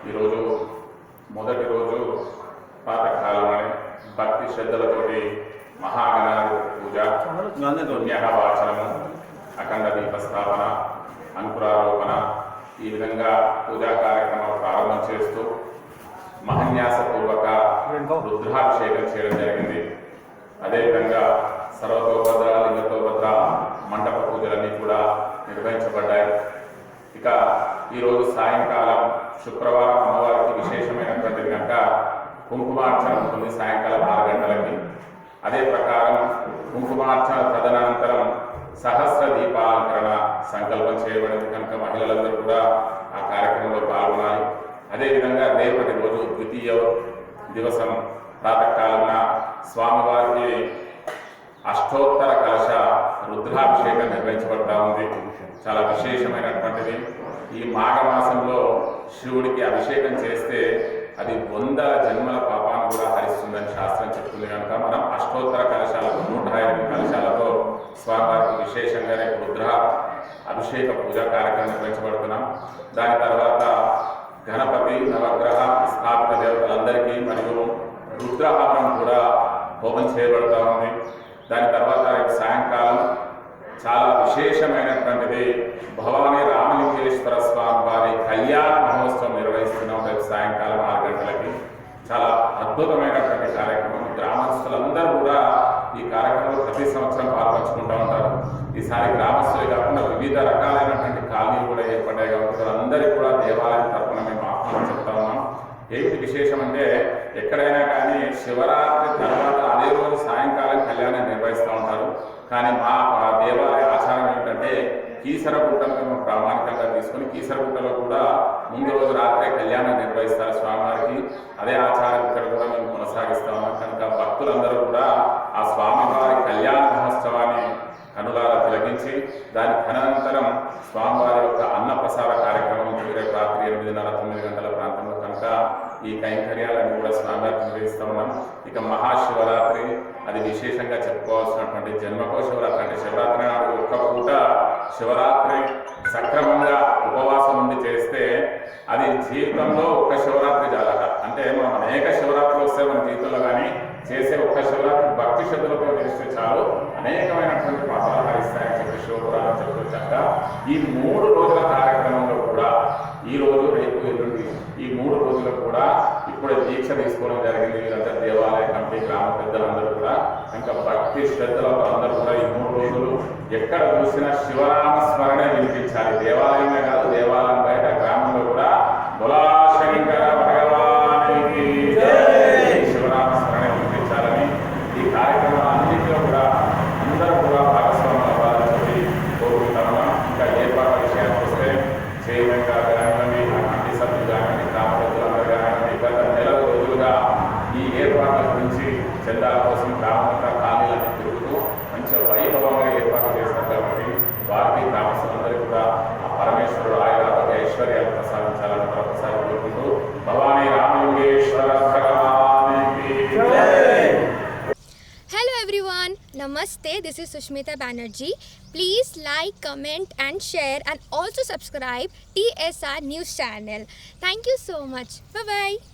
ఈరోజు మొదటి రోజు ప్రాతకాలమని భక్తి శ్రద్ధలతోటి మహాగణాధిపతి పూజ, పుణ్యవాచనము, అఖండ దీపస్థాపన, అంకురారోపణ, ఈ విధంగా పూజా కార్యక్రమాలు ప్రారంభం చేస్తూ మహన్యాసపూర్వక రుద్రాభిషేకం చేయడం జరిగింది. అదేవిధంగా సర్వతోభద్ర, లింగతోభద్ర మండప పూజలన్నీ కూడా నిర్వహించబడ్డాయి. ఇక ఈరోజు సాయంకాలం శుక్రవారం అమ్మవారికి విశేషమైనటువంటి కనుక కుంకుమార్చన ఉంటుంది సాయంకాలం 6 గంటలకి. అదే ప్రకారం కుంకుమార్చన తదనంతరం సహస్ర దీపాలంకరణ సంకల్పం చేయబడింది కనుక మహిళలందరూ కూడా ఆ కార్యక్రమంలో పాల్గొనాలి. అదేవిధంగా రేపటి రోజు ద్వితీయ దివసం ప్రాతకాలన స్వామివారికి అష్టోత్తర కలశ రుద్రాభిషేకం నిర్వహించబడతా ఉంది. చాలా విశేషమైనటువంటిది. ఈ మాఘమాసంలో శివుడికి అభిషేకం చేస్తే అది 100 జన్మల పాపాన్ని కూడా హరిస్తుందని శాస్త్రం చెప్తుంది కనుక మనం అష్టోత్తర కలశాలతో 108 కలశాలతో స్వామివారికి విశేషంగా రుద్ర అభిషేక పూజా కార్యక్రమం నిర్వహించబడుతున్నాం. దాని తర్వాత గణపతి, నవగ్రహ స్థాపిత దేవతలందరికీ మరియు రుద్రహారం కూడా హోమం చేయబడుతూ ఉంది. దాని తర్వాత సాయంకాలం చాలా విశేషమైనటువంటిది భవానీ రామలింగేశ్వర స్వామి వారి కళ్యాణ మహోత్సవం నిర్వహిస్తున్నాం. రేపు సాయంకాలం 6 గంటలకి. చాలా అద్భుతమైనటువంటి కార్యక్రమం. గ్రామస్తులందరూ కూడా ఈ కార్యక్రమంలో ప్రతి సంవత్సరం పాల్పంచుకుంటూ ఉంటారు. ఈసారి గ్రామస్తులే కాకుండా వివిధ రకాలైనటువంటి కాలనీలు కూడా ఏర్పడ్డాయి కాబట్టి అందరికీ కూడా దేవాలయం తరఫున మేము ఆహ్వానం చెప్తా ఉన్నాం. ఏమిటి విశేషం అంటే ఎక్కడైనా కానీ శివరాత్రి తర్వాత అదే రోజు సాయంకాలం కళ్యాణం నిర్వహిస్తూ ఉంటారు. కానీ మా దేవాలయ ఆచారం ఏంటంటే కీసరగుట్టను మేము ప్రామాణికంగా తీసుకొని కీసరగుట్టలో కూడా ముందు రోజు రాత్రే కళ్యాణం నిర్వహిస్తారు స్వామివారికి. అదే ఆచారం ఇక్కడ కూడా మేము కొనసాగిస్తా ఉన్నాం కనుక భక్తులందరూ కూడా ఆ స్వామివారి కళ్యాణ మహోత్సవాన్ని కనులారా తిలకించి దాని అనంతరం స్వామివారి యొక్క అన్నప్రసాద కార్యక్రమం రేపు రాత్రి 8:30-9 గంటల ప్రాంతంలో కనుక ఈ కైంకర్యాలన్నీ కూడా స్వామివారికి నిర్వహిస్తూ ఉన్నాం. ఇక మహాశివరాత్రి అది విశేషంగా చెప్పుకోవాల్సినటువంటి జన్మకో శివరాత్రి అంటే శివరాత్రి నాడు ఒక్క పూట శివరాత్రి సక్రమంగా ఉపవాసం ఉండి చేస్తే అది జీవితంలో ఒక్క శివరాత్రి జాలక. అంటే మనం అనేక శివరాత్రులు వస్తే మన జీవితంలో కానీ చేసే ఒక్క శివరాత్రి భక్తి శ్రద్ధలతో చేస్తే చాలు అనేకమైనటువంటి పాపాలు హరిస్తాయని చెప్పి శివపురాణం చెప్తూ చక్క ఈ 3 రోజుల కార్యక్రమంలో కూడా ఈ రోజు రేపు ఎల్లుండి ఈ 3 రోజులు కూడా ఇప్పుడే దీక్ష తీసుకోవడం జరిగింది. వీరంతా దేవాలయ కమిటీ గ్రామ పెద్దలందరూ కూడా ఇంకా భక్తి శ్రద్ధలతో అందరూ కూడా ఈ 3 రోజులు ఎక్కడ చూసినా శివనామ స్మరణే వినిపించాలి. దేవాలయమే కాదు, దేవాలయం బయట గ్రామంలో కూడా బులా శంకర భగవానికి శివనామ స్మరణ వినిపించాలని ఈ కార్యక్రమాలన్నింటిలో కూడా అందరూ కూడా భాగస్వామ్యం అవ్వాలని చెప్పి కోరుకుంటాము. ఇంకా ఏర్పాట్ల విషయానికి వస్తే చైర్మన్ గారు కానివ్వండి, కమిటీ సభ్యులు కానివ్వండి, గ్రామ పెద్దలందరూ కానివ్వండి గత నెల రోజులుగా ఈ ఏర్పాట్ల గురించి చందాల కోసం గ్రామంతా ఖాళీలను తిరుగుతూ మంచిగా వైభవంగా ఏర్పాటు చేశారు కాబట్టి వారికి గ్రామస్తులందరికీ కూడా ఆ పరమేశ్వరుడు ఆయురారోగ్య ఐశ్వర్యాలు ప్రసాదించాలని మరొకసారి కోరుకుంటూ భవానీ రామలింగేశ్వర భగవానికి జై. Hello everyone, Namaste, this is Sushmita Banerjee. Please like, comment and share and also subscribe TSR News channel. Thank you so much. Bye bye.